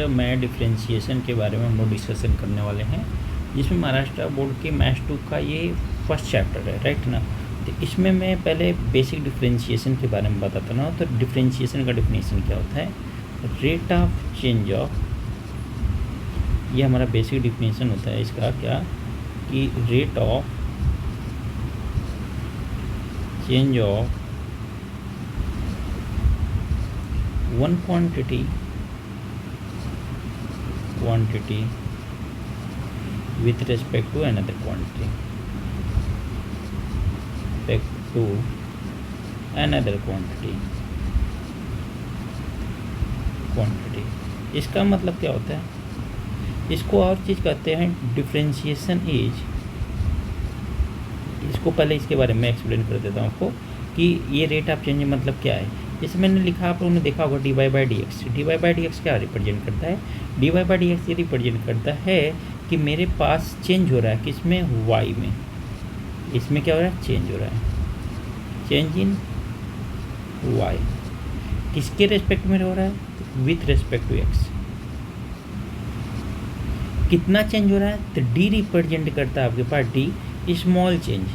में डिफरेंशिएशन के बारे में हम लोग डिस्कशन करने वाले हैं, जिसमें महाराष्ट्र बोर्ड के मैथ्स 2 का ये फर्स्ट चैप्टर है, राइट ना। तो इसमें मैं पहले बेसिक डिफरेंशिएशन के बारे में बताता ना। तो डिफरेंशिएशन का डेफिनेशन क्या होता है? रेट ऑफ चेंज ऑफ, ये हमारा बेसिक डिफिनेशन होता है इसका, क्या कि rate of change of one quantity with respect to another quantity, इसका मतलब क्या होता है? इसको और चीज़ कहते हैं डिफरेंशिएशन इज, इसको पहले इसके बारे में एक्सप्लेन कर देता हूँ आपको कि ये रेट ऑफ चेंज मतलब क्या है। जैसे मैंने लिखा, आप लोगों ने देखा होगा dy by D x. dy by D x क्या रिप्रेजेंट करता है? dy बाई डी एक्स ये रिप्रेजेंट करता है कि मेरे पास चेंज हो रहा है किसमें? y में। इसमें क्या हो रहा है? चेंज हो रहा है, चेंज इन y। किसके रेस्पेक्ट में हो रहा है? With respect to x। कितना चेंज हो रहा है? तो d रिप्रेजेंट करता है आपके पास d स्मॉल चेंज।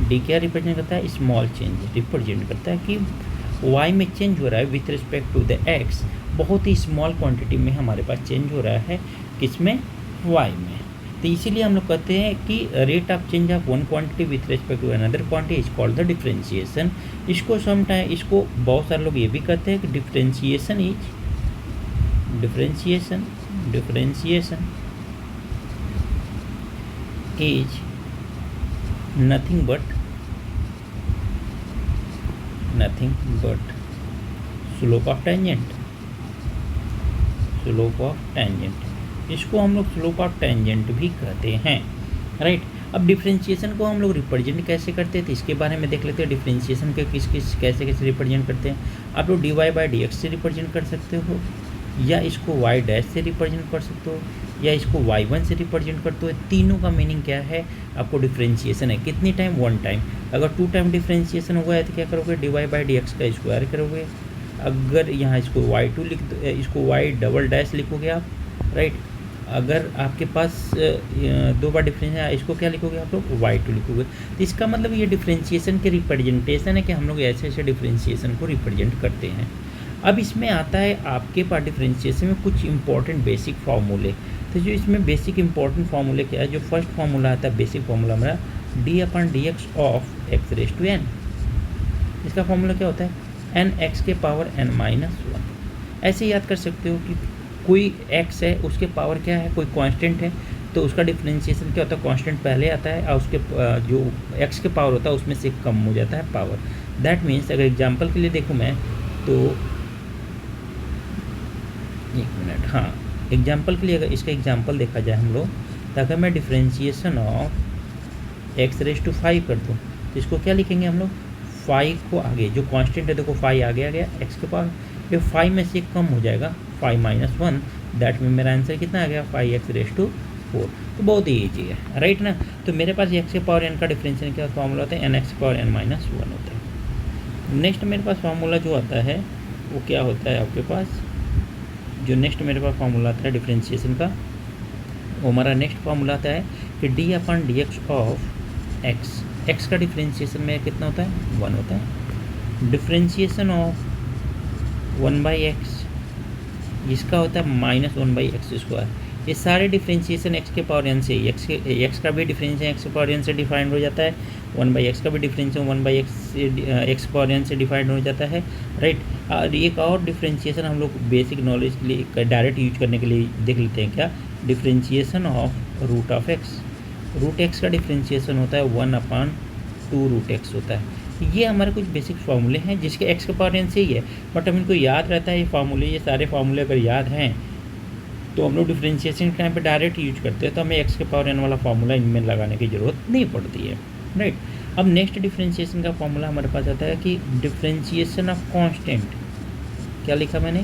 d क्या रिप्रेजेंट करता है? स्मॉल चेंज रिप्रेजेंट करता है कि y में चेंज हो रहा है with respect to the x, बहुत ही स्मॉल क्वांटिटी में हमारे पास चेंज हो रहा है किसमें? y में। तो इसीलिए हम लोग कहते हैं कि rate of change of one quantity with respect to another quantity is called the differentiation. इसको समटाइम, इसको बहुत सारे लोग ये भी कहते हैं कि differentiation is nothing but slope of tangent। इसको हम लोग स्लोप ऑफ टेंजेंट भी कहते हैं, राइट। अब डिफरेंशिएशन को हम लोग रिप्रेजेंट कैसे करते हैं तो इसके बारे में देख लेते हैं। डिफरेंशिएशन के कैसे रिप्रेजेंट करते हैं। आप लोग dy बाई डी एक्स से रिप्रेजेंट कर सकते हो, या इसको y डैश से रिप्रेजेंट कर सकते हो, या इसको y1 से रिप्रेजेंट करते हो। तीनों का मीनिंग क्या है? आपको डिफरेंशिएशन है कितनी टाइम? 1 टाइम। अगर 2 टाइम डिफरेंशिएशन हुआ है तो क्या करोगे? dy बाई डी एक्स का स्क्वायर करोगे। अगर यहाँ इसको y2 लिख दो, इसको y डबल डैश लिखोगे आप, राइट। अगर आपके पास 2 बार डिफरेंस है, इसको क्या लिखोगे आप लोग? y2 लिखोगे। तो इसका मतलब ये डिफरेंशिएशन के रिप्रेजेंटेशन है कि हम लोग ऐसे ऐसे डिफरेंशिएशन को रिप्रेजेंट करते हैं। अब इसमें आता है आपके पास डिफरेंशिएशन में कुछ इंपॉर्टेंट बेसिक फार्मूले। तो जो इसमें बेसिक इंपॉर्टेंट फार्मूले क्या है? जो फर्स्ट फार्मूला आता है, बेसिक फार्मूला हमारा D upon D X of X raise to N. इसका फार्मूला क्या होता है? एन एक्स के पावर एन माइनस 1। ऐसे याद कर सकते हो कि कोई x है, उसके पावर क्या है? कोई कांस्टेंट है, तो उसका डिफरेंशिएशन क्या होता है? कांस्टेंट पहले आता है और उसके जो x के पावर होता है उसमें से कम हो जाता है पावर। दैट मीन्स अगर एग्जांपल के लिए देखूँ मैं तो, एक मिनट, हाँ, एग्जांपल के लिए अगर इसका एग्जांपल देखा जाए हम लोग, तो अगर मैं differentiation of X raise to 5 कर दूँ तो इसको क्या लिखेंगे हम लोग? 5 को आगे जो कांस्टेंट है, देखो 5 आगे आ गया एक्स के पावर, ये 5 में से कम हो जाएगा 5 माइनस 1। दैट में मेरा आंसर कितना आ गया? 5x raise to 4। तो बहुत ही ईजी है, राइट ना। तो मेरे पास एक्स के पावर एन का डिफरेंशियल क्या फार्मूला होता है? N X power N minus 1 होता है। नेक्स्ट मेरे पास फार्मूला जो आता है वो क्या होता है आपके पास? जो नेक्स्ट मेरे पास फार्मूला आता है डिफरेंशिएशन का, वो हमारा नेक्स्ट फार्मूला आता है कि D upon D X of x. X का डिफरेंशिएशन में कितना होता है? 1 होता है। डिफरेंशिएशन ऑफ 1 बाई एक्स, जिसका होता है माइनस 1 बाई एक्स स्क्वायर। ये सारे डिफरेंशिएशन एक्स के पावर एन से, एक्स का भी डिफरेंशिएशन एक्स के पावर एन से डिफाइंड हो जाता है, 1 बाई एक्स का भी differentiation 1 by X power N से डिफाइंड हो जाता है, राइट। और एक और डिफरेंशिएशन हम लोग बेसिक नॉलेज के लिए डायरेक्ट यूज करने के लिए देख लेते हैं, क्या? Differentiation of root of X. Root X का डिफरेंशिएशन होता है 1/2 रूट एक्स होता है। ये हमारे कुछ बेसिक फार्मूले हैं जिसके एक्स के पावर एन से ही है, बट हम इनको याद रहता है ये फार्मूले, ये सारे फार्मूले अगर याद हैं तो हम लोग डिफरेंशिएशन के टाइम पे डायरेक्ट यूज करते हैं, तो हमें एक्स के पावर एन वाला फार्मूला इनमें लगाने की ज़रूरत नहीं पड़ती है, राइट। अब नेक्स्ट डिफरेंशिएशन का फार्मूला हमारे पास आता है कि डिफरेंशिएशन ऑफ कांस्टेंट। क्या लिखा मैंने?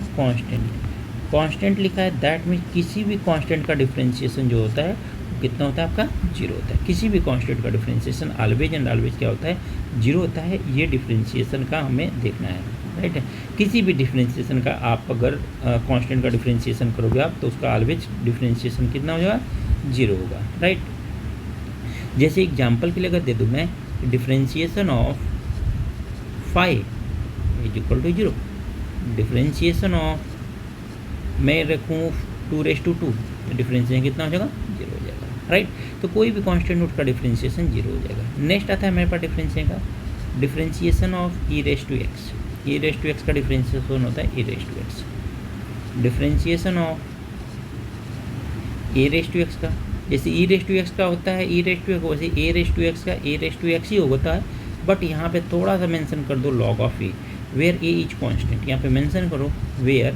कांस्टेंट लिखा है। दैट मीन्स किसी भी कांस्टेंट का डिफरेंशिएशन जो होता है कितना होता है? आपका 0 होता है। किसी भी कांस्टेंट का डिफरेंशिएशन ऑलवेज एंड ऑलवेज क्या होता है? 0 होता है। ये डिफरेंशिएशन का हमें देखना है, राइट है। किसी भी डिफ्रेंशिएशन का आप अगर कांस्टेंट का डिफ्रेंशिएशन करोगे आप, तो उसका ऑलवेज डिफ्रेंशिएशन कितना हो जाएगा, 0 होगा, राइट। जैसे एग्जांपल के लिए अगर दे दूँ मैं, differentiation of 5 is equal to 0, differentiation of मैं रखूँ 2⁻², तो डिफ्रेंशिएशन कितना हो जाएगा, 0 हो जाएगा, राइट। तो कोई भी कांस्टेंट नोट का डिफ्रेंशिएशन 0 हो जाएगा। नेक्स्ट आता है मेरे पास डिफ्रेंशिएशन ऑफ e⁻x, e⁻x का डिफ्रेंशिएशन होता है e⁻x, डिफ्रेंशिएशन ऑफ a⁻x का, जैसे e⁻x का होता है e⁻x, वैसे a⁻x का a⁻x ही होता है, बट यहाँ पे थोड़ा सा मेंशन कर दो log of a, where a is constant, यहाँ पे मेंशन करो वेयर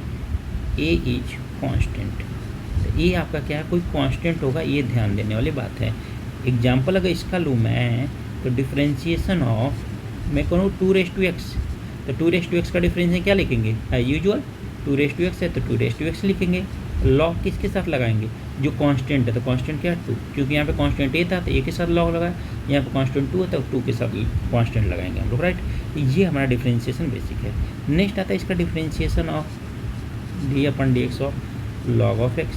a इज कांस्टेंट। तो ये आपका क्या है, कोई कांस्टेंट होगा, ये ध्यान देने वाली बात है। एग्जाम्पल अगर इसका लूँ मैं, तो डिफ्रेंशिएशन ऑफ मैं करूँ 2⁻x, तो 2⁻x का डिफ्रेंशिएशन क्या लिखेंगे, यूजुअल 2⁻x है तो 2⁻x लिखेंगे। लॉग किसके साथ लगाएंगे, जो कांस्टेंट है, तो कांस्टेंट क्या है 2, क्योंकि यहाँ पे कांस्टेंट a था तो a के साथ लॉग लगाया, यहाँ पे कांस्टेंट 2 है तो 2 के साथ कांस्टेंट लगाएंगे हम लोग, राइट। ये हमारा डिफ्रेंशिएशन बेसिक है। नेक्स्ट आता है इसका differentiation of d/dx of log of x,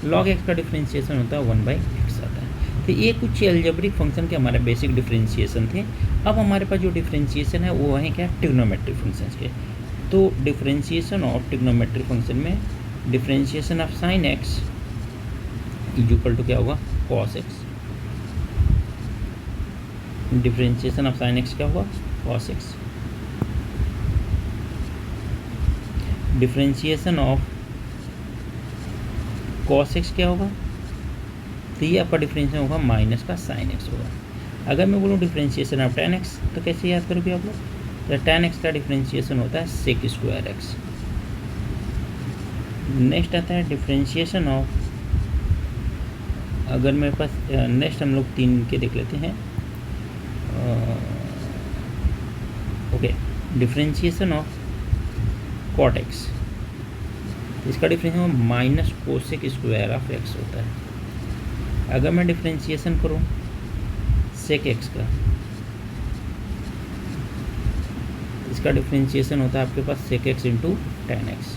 log x का डिफ्रेंशिएशन होता है 1/x आता है। तो ये कुछ अलजेब्रिक फंक्शन के हमारे बेसिक डिफ्रेंशिएशन थे। अब हमारे पास जो डिफ्रेंशिएशन है वो है क्या, ट्रिग्नोमेट्रिक फंक्शंस के। तो डिफ्रेंशिएशन ऑफ ट्रिग्नोमेट्रिक फंक्शन में differentiation of sin x is equal to क्या होगा, cos x, differentiation of sin x क्या होगा, cos x, differentiation of cos x क्या होगा, तो ये आपका डिफ्रेंशिएशन होगा माइनस का sin x होगा। अगर मैं बोलूँ डिफ्रेंशिएशन ऑफ tan x, तो कैसे याद करोगे आप लोग, तो tan x का डिफ्रेंशिएशन होता है sec²x। नेक्स्ट आता है डिफ्रेंशिएशन ऑफ, अगर मेरे पास नेक्स्ट हम लोग 3 के देख लेते हैं, okay, differentiation of cot x, इसका differentiation minus cosec² of x होता है। अगर मैं डिफ्रेंशिएशन करूँ sec x का, इसका डिफ्रेंशिएशन होता है आपके पास sec x into tan x।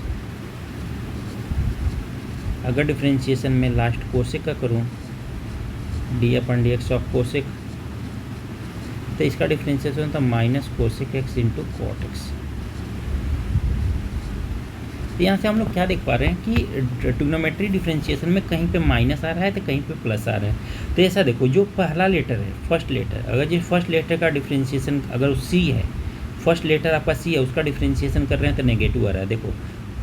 अगर डिफ्रेंशिएशन में लास्ट कोसेक का करूँ d/dx ऑफ कोसेक, तो इसका डिफ्रेंशिएशन होता है minus cosec x into cot X. तो यहाँ से हम लोग क्या देख पा रहे हैं कि ट्रिग्नोमेट्री डिफरेंशिएशन में कहीं पे माइनस आ रहा है तो कहीं पे प्लस आ रहा है। तो ऐसा देखो, जो पहला लेटर है फर्स्ट लेटर, अगर जो फर्स्ट लेटर का डिफरेंशिएशन अगर सी है, फर्स्ट लेटर आपका सी है, उसका डिफरेंशिएशन कर रहे हैं तो नेगेटिव आ रहा है। देखो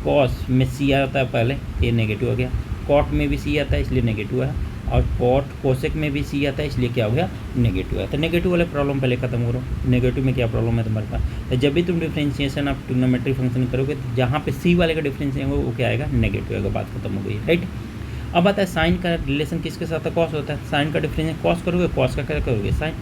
कॉस में सी आता है पहले, ये नेगेटिव हो गया, कॉट में भी सी आता है इसलिए नेगेटिव है, और कोसेक में भी सी आता है इसलिए क्या हो गया, नेगेटिव है। तो नेगेटिव वाले प्रॉब्लम पहले खत्म करो, नेगेटिव में क्या प्रॉब्लम है तुम्हारे पास। तो जब भी तुम डिफरेंशिएशन आप ट्रिग्नोमेट्रिक फंक्शन करोगे तो जहाँ पे सी वाले का डिफरेंशिएशन होगा वो क्या आएगा, नेगेटिव आएगा, बात खत्म हो गई, राइट। अब आता है साइन का रिलेशन किसके साथ है, कॉस होता है। साइन का डिफरेंशिएशन कॉस करोगे, कॉस का क्या करोगे, साइन।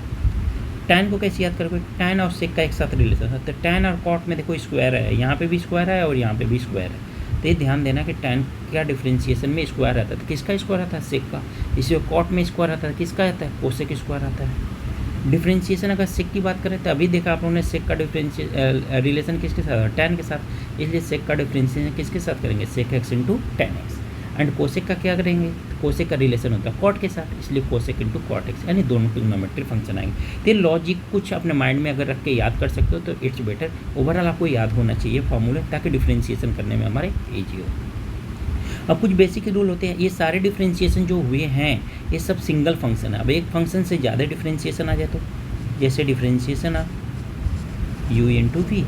टैन को कैसे याद करोगे, टैन और सेक का एक साथ रिलेशन है। तो टैन और कॉट में देखो स्क्वायर है, यहाँ पे भी स्क्वायर है और यहाँ पे भी स्क्वायर है। तो ये ध्यान देना कि टैन का डिफरेंशिएशन में स्क्वायर रहता है, तो किसका स्क्वायर आता है, सेक का। इसी कॉट में स्क्वायर आता है, किसका आता है, कोसेक स्क्वायर आता है। डिफरेंशिएशन अगर सेक की बात करें तो अभी देखा आप लोगों ने सेक का रिलेशन किसके साथ, टैन के साथ, इसलिए सेक का डिफरेंशिएशन किसके साथ करेंगे, sec X into tan X. And cosec का क्या करेंगे, कोसेक का रिलेशन होता है कॉट के साथ, इसलिए कोसेक इंटू कॉट एक्स, यानी दोनों ट्रिग्नोमेट्रिक फंक्शन आएंगे। तो लॉजिक कुछ अपने माइंड में अगर रख के याद कर सकते हो तो इट्स बेटर, ओवरऑल आपको याद होना चाहिए फॉर्मूले, ताकि डिफरेंशिएशन करने में हमारे ईजी हो। अब कुछ बेसिक रूल होते हैं, ये सारे डिफरेंशिएशन जो हुए हैं ये सब सिंगल फंक्शन है। अब एक फंक्शन से ज़्यादा डिफरेंशिएशन आ जाए तो, जैसे differentiation of u into V,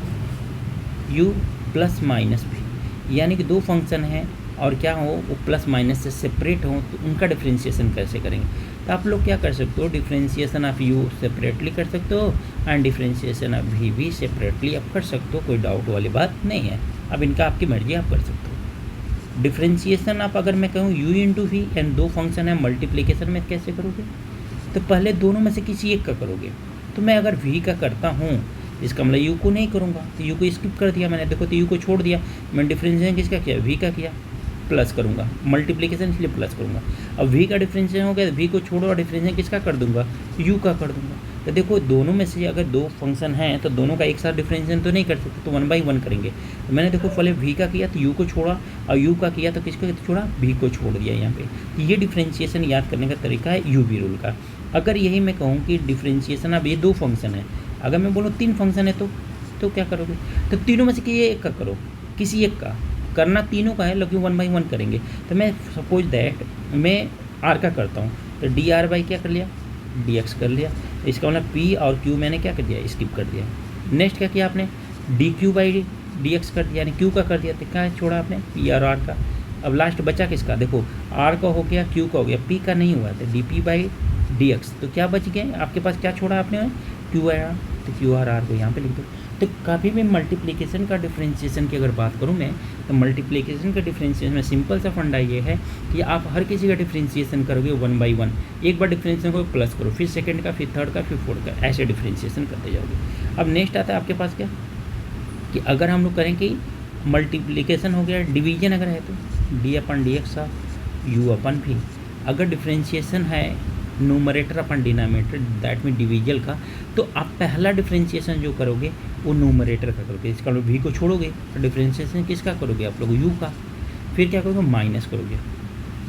U plus minus V, यानी कि दो फंक्शन हैं और क्या हो वो प्लस माइनस से सेपरेट हो, तो उनका डिफरेंशिएशन कैसे करेंगे। तो आप लोग क्या कर सकते हो, डिफरेंशिएशन ऑफ यू सेपरेटली कर सकते हो एंड डिफरेंशिएशन ऑफ वी भी सेपरेटली आप कर सकते हो, कोई डाउट वाली बात नहीं है। अब इनका आपकी मर्जी, आप कर सकते हो। डिफरेंशिएशन आप अगर मैं कहूँ u इंटू वी एंड दो फंक्शन है, मल्टीप्लिकेशन में कैसे करोगे, तो पहले दोनों में से किसी एक का करोगे। तो मैं अगर v का करता हूँ, इसका मतलब u को नहीं करूँगा, तो u को स्किप कर दिया मैंने, देखो तो u को छोड़ दिया, मैंने डिफरेंशिएशन किसका किया, v का किया। प्लस करूँगा, मल्टीप्लिकेशन इसलिए प्लस करूँगा। अब v का डिफरेंशिएशन हो गया, v को छोड़ो और डिफरेंशिएशन किसका कर दूँगा, u का कर दूँगा। तो देखो दोनों में से अगर दो फंक्शन हैं तो दोनों का एक साथ डिफरेंशिएशन तो नहीं कर सकते, तो 1 बाई 1 करेंगे। तो मैंने देखो पहले v का किया तो u को छोड़ा, और u का किया तो किसको छोड़ा, v को छोड़ दिया यहाँ पे। तो ये डिफरेंशिएशन याद करने का तरीका है u-v रूल का। अगर यही मैं कहूँ कि डिफरेंशिएशन अब ये दो फंक्शन है, अगर मैं बोलूँ 3 फंक्शन है तो क्या करोगे, तो तीनों में से कि ये एक का करो, किसी एक का करना, तीनों का है लेकिन 1 बाई 1 करेंगे। तो मैं सपोज दैट मैं r का करता हूँ, तो डी आर बाई क्या कर लिया, dx कर लिया। इसका मतलब p और q मैंने क्या कर दिया, स्किप कर दिया। नेक्स्ट क्या किया आपने, dq बाई dx कर दिया, यानी q का कर दिया, तो क्या छोड़ा आपने, p और r का। अब लास्ट बचा किसका, देखो r का हो गया, q का हो गया, p का नहीं हुआ, तो dp बाई dx। तो क्या बच गए आपके पास, क्या छोड़ा आपने, q आर, तो q और r को यहाँ पे लिख दो। तो कभी भी मल्टीप्लिकेशन का डिफरेंशिएशन की अगर बात करूँ मैं, तो मल्टीप्लिकेशन का डिफरेंशिएशन में सिंपल सा फंडा ये है कि आप हर किसी का डिफरेंशिएशन करोगे 1 बाई 1, एक बार डिफरेंशिएशन को प्लस करो, फिर सेकंड का, फिर थर्ड का, फिर फोर्थ का, ऐसे डिफरेंशिएशन करते जाओगे। अब नेक्स्ट आता है आपके पास क्या, कि अगर हम लोग करें कि मल्टीप्लिकेशन हो गया, डिवीजन अगर है तो D upon D X U upon V. अगर डिफरेंशिएशन है numerator upon denominator, that mean division का, तो आप पहला डिफरेंशिएशन जो करोगे वो न्यूमरेटर का करोगे, इसका वी को छोड़ोगे, तो डिफरेंशिएशन किसका करोगे आप लोग, यू का। फिर क्या करोगे, माइनस करोगे,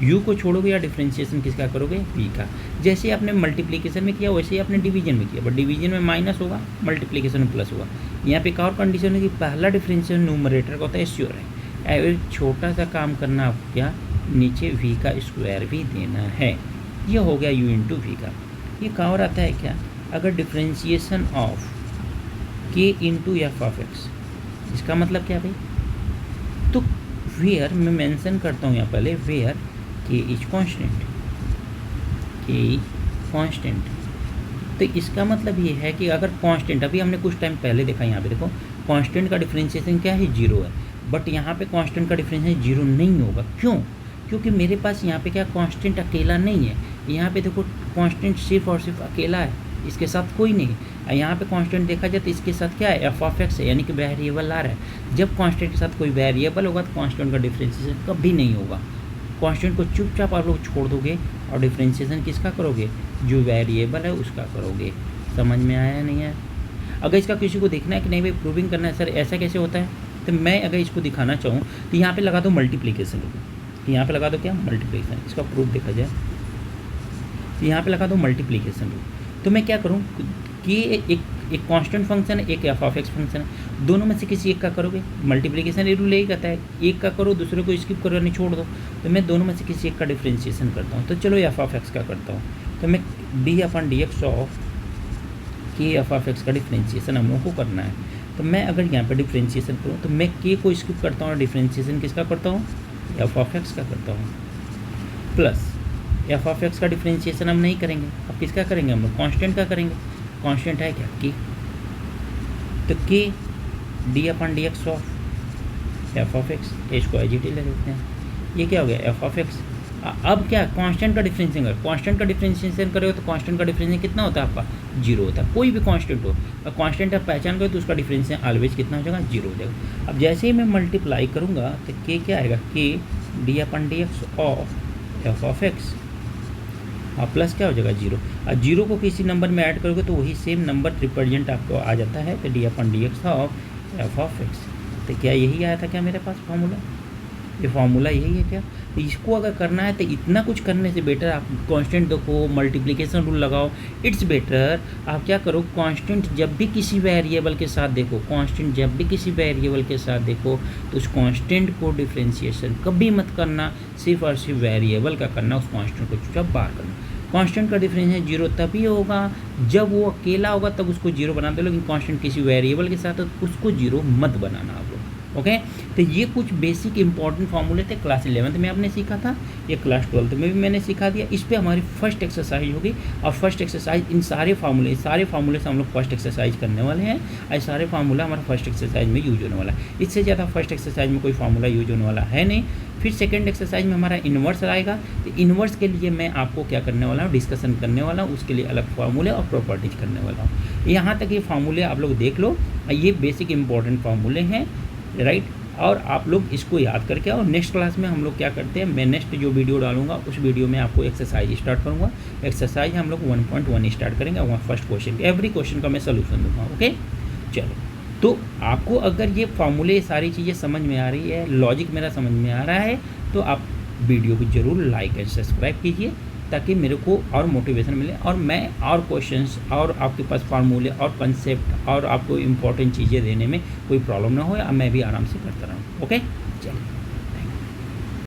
यू को छोड़ोगे, या डिफरेंशिएशन किसका करोगे, वी का। जैसे आपने मल्टीप्लिकेशन में किया वैसे ही आपने डिवीजन में किया, बट डिवीजन में माइनस होगा, मल्टीप्लिकेशन में प्लस होगा। यहाँ पे एक और कंडीशन है कि पहला डिफरेंशिएशन न्यूमरेटर का होता है, श्योर है। एक छोटा सा काम करना आपको, क्या, नीचे वी का स्क्वायर भी देना है। ये हो गया u इंटू वी का। ये कहाँ और आता है क्या, अगर differentiation of k into F of x, इसका मतलब क्या भाई, तो वेयर मैं मेंशन करता हूँ यहाँ पहले, where k is constant, k constant. तो इसका मतलब ये है कि अगर कांस्टेंट, अभी हमने कुछ टाइम पहले देखा, यहाँ पे देखो कांस्टेंट का डिफरेंशिएशन क्या है, 0 है, बट यहाँ पे कांस्टेंट का डिफरेंशिएशन 0 नहीं होगा। क्यों, क्योंकि मेरे पास यहाँ पे क्या कांस्टेंट अकेला नहीं है, यहाँ पे देखो कांस्टेंट सिर्फ और सिर्फ अकेला है, इसके साथ कोई नहीं है। यहाँ पे कांस्टेंट देखा जाए तो इसके साथ क्या है, एफ ऑफ एक्स है, यानी कि वेरिएबल आ रहा है। जब कांस्टेंट के साथ कोई वेरिएबल होगा तो कांस्टेंट का डिफरेंशिएशन कभी नहीं होगा। कांस्टेंट को चुपचाप आप लोग छोड़ दोगे और डिफरेंशिएशन किसका करोगे, जो वेरिएबल है उसका करोगे। समझ में आया या नहीं है। अगर इसका किसी को देखना है कि नहीं भाई प्रूविंग करना है सर ऐसा कैसे होता है, तो मैं अगर इसको दिखाना चाहूँ तो यहाँ पे लगा दो मल्टीप्लिकेशन, तो यहाँ पे लगा दो क्या, मल्टीप्लिकेशन। इसका प्रूफ देखा जाए तो यहाँ पे लगा दो मल्टीप्लिकेशन। तो मैं क्या करूँ कि एक कांस्टेंट फंक्शन है, एक एफ ऑफ एक्स फंक्शन है, दोनों में से किसी एक का करोगे। मल्टीप्लिकेशन ये रूल यही कहता है, एक का करो दूसरे को स्किप करो नहीं छोड़ दो। तो मैं दोनों में से किसी एक का डिफरेंशिएशन करता हूँ। तो चलो एफ ऑफ एक्स का करता हूँ, तो मैं D upon D X of के एफ ऑफ एक्स का डिफरेंशिएशन हम लोगों को करना है। तो मैं अगर यहाँ पर डिफरेंशिएशन करूँ तो मैं के को स्किप करता हूँ और डिफरेंशिएशन किसका करता हूँ, एफ ऑफ एक्स का करता हूँ। प्लस एफ ऑफ एक्स का डिफरेंशिएशन हम नहीं करेंगे, अब किसका करेंगे हम लोग, कांस्टेंट का करेंगे। कांस्टेंट है क्या, के, तो के D upon D X of F of x, इसको एज इट इज ले लेते हैं। ये क्या हो गया, एफ ऑफ एक्स। अब क्या, कांस्टेंट का डिफरेंशिएशन करो, कांस्टेंट का डिफरेंशिएशन करोगे तो कांस्टेंट का डिफरेंशिएशन कितना होता है आपका, 0 होता है। कोई भी कांस्टेंट हो, और कांस्टेंट आप पहचान करो तो उसका डिफरेंशिएशन ऑलवेज कितना हो जाएगा, 0 हो जाएगा। अब जैसे ही मैं मल्टीप्लाई करूँगा तो के क्या आएगा, के D upon D X of F of x, और प्लस क्या हो जाएगा 0। और 0 को किसी नंबर में ऐड करोगे तो वही सेम नंबर रिप्रेजेंट आपको आ जाता है, तो D upon D X of F of x. तो क्या यही आया था क्या मेरे पास फार्मूला, ये फार्मूला यही है क्या। तो इसको अगर करना है तो इतना कुछ करने से बेटर आप कांस्टेंट देखो, मल्टीप्लिकेशन रूल लगाओ। इट्स बेटर आप क्या करो, कांस्टेंट जब भी किसी वेरिएबल के साथ देखो, कांस्टेंट जब भी किसी वेरिएबल के साथ देखो तो उस कांस्टेंट को डिफरेंशिएशन कभी मत करना, सिर्फ और सिर्फ वेरिएबल का करना, उस कांस्टेंट को चुपचाप बाहर करना। कांस्टेंट का डिफरेंशिएशन 0 तभी होगा जब वो अकेला होगा, तब उसको 0 बना दो, लेकिन कांस्टेंट किसी वेरिएबल के साथ तो उसको 0 मत बनाना आप लोग। ओके, तो ये कुछ बेसिक इंपॉर्टेंट फार्मूले थे क्लास 11th में आपने सीखा था, ये क्लास 12th में भी मैंने सिखा दिया। इस पे हमारी फर्स्ट एक्सरसाइज होगी, और फर्स्ट एक्सरसाइज इन सारे फार्मूले से हम लोग फर्स्ट एक्सरसाइज करने वाले हैं, और सारे फार्मूला हमारा फर्स्ट एक्सरसाइज में यूज होने वाला है। इससे ज़्यादा फर्स्ट एक्सरसाइज में कोई फार्मूला यूज होने वाला है नहीं। फिर सेकंड एक्सरसाइज में हमारा इन्वर्स आएगा, तो इन्वर्स के लिए मैं आपको क्या करने वाला हूँ, डिस्कशन करने वाला हूँ, उसके लिए अलग फार्मूले और प्रॉपर्टीज करने वाला हूँ। यहाँ तक ये फार्मूले आप लोग देख लो, ये बेसिक इंपॉर्टेंट फार्मूले हैं, राइट। और आप लोग इसको याद करके, और नेक्स्ट क्लास में हम लोग क्या करते हैं, मैं नेक्स्ट जो वीडियो डालूंगा उस वीडियो में आपको एक्सरसाइज स्टार्ट करूँगा। एक्सरसाइज हम लोग 1.1 स्टार्ट करेंगे, वहाँ फर्स्ट क्वेश्चन, एवरी क्वेश्चन का मैं सोल्यूशन दूंगा। ओके, चलो। तो आपको अगर ये फार्मूले सारी चीज़ें समझ में आ रही है, लॉजिक मेरा समझ में आ रहा है, तो आप वीडियो को ज़रूर लाइक एंड सब्सक्राइब कीजिए, ताकि मेरे को और मोटिवेशन मिले, और मैं और क्वेश्चंस और आपके पास फार्मूले और कंसेप्ट और आपको इम्पोर्टेंट चीज़ें देने में कोई प्रॉब्लम ना हो, मैं भी आराम से करता रहूँ। ओके, चलिए।